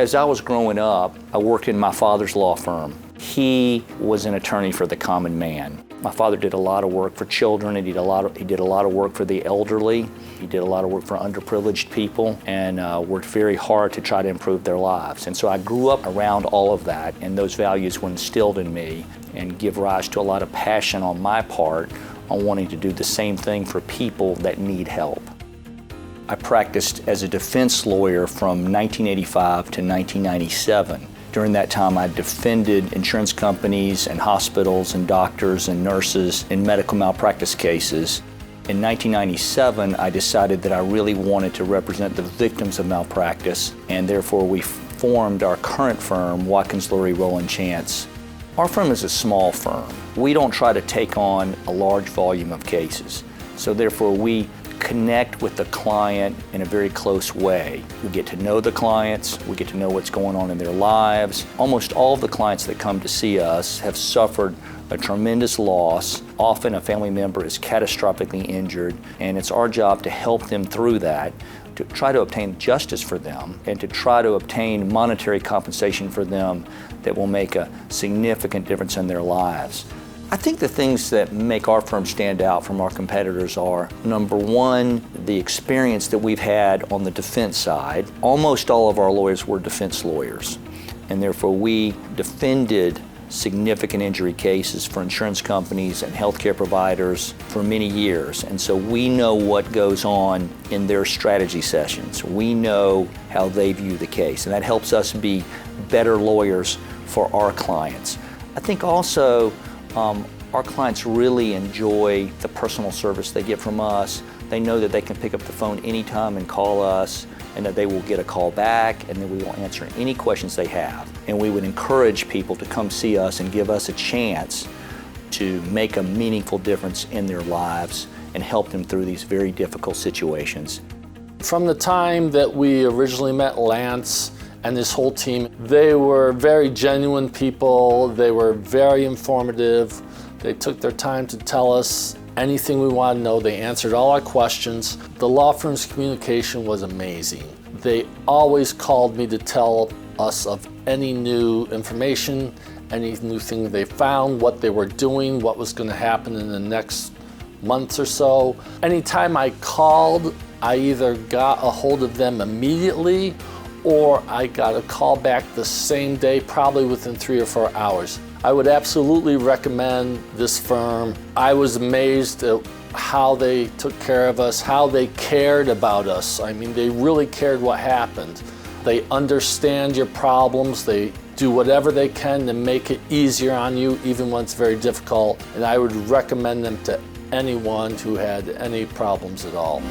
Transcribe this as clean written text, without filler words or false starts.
As I was growing up, I worked in my father's law firm. He was an attorney for the common man. My father did a lot of work for children. He did a lot of work for the elderly. He did a lot of work for underprivileged people and worked very hard to try to improve their lives. And so I grew up around all of that, and those values were instilled in me and give rise to a lot of passion on my part on wanting to do the same thing for people that need help. I practiced as a defense lawyer from 1985 to 1997. During that time, I defended insurance companies and hospitals and doctors and nurses in medical malpractice cases. In 1997, I decided that I really wanted to represent the victims of malpractice, and therefore we formed our current firm, Watkins, Lourie, Chance. Our firm is a small firm. We don't try to take on a large volume of cases, so therefore we connect with the client in a very close way. We get to know the clients, we get to know what's going on in their lives. Almost all of the clients that come to see us have suffered a tremendous loss. Often a family member is catastrophically injured, and it's our job to help them through that, to try to obtain justice for them, and to try to obtain monetary compensation for them that will make a significant difference in their lives. I think the things that make our firm stand out from our competitors are, number one, the experience that we've had on the defense side. Almost all of our lawyers were defense lawyers, and therefore we defended significant injury cases for insurance companies and healthcare providers for many years. And so we know what goes on in their strategy sessions. We know how they view the case, and that helps us be better lawyers for our clients. I think also our clients really enjoy the personal service they get from us. They know that they can pick up the phone anytime and call us, and that they will get a call back, and that we will answer any questions they have. And we would encourage people to come see us and give us a chance to make a meaningful difference in their lives and help them through these very difficult situations. From the time that we originally met Lance and this whole team, they were very genuine people. They were very informative. They took their time to tell us anything we wanted to know. They answered all our questions. The law firm's communication was amazing. They always called me to tell us of any new information, any new thing they found, what they were doing, what was going to happen in the next months or so. Anytime I called, I either got a hold of them immediately, or I got a call back the same day, probably within 3 or 4 hours. I would absolutely recommend this firm. I was amazed at how they took care of us, how they cared about us. I mean, they really cared what happened. They understand your problems. They do whatever they can to make it easier on you, even when it's very difficult. And I would recommend them to anyone who had any problems at all.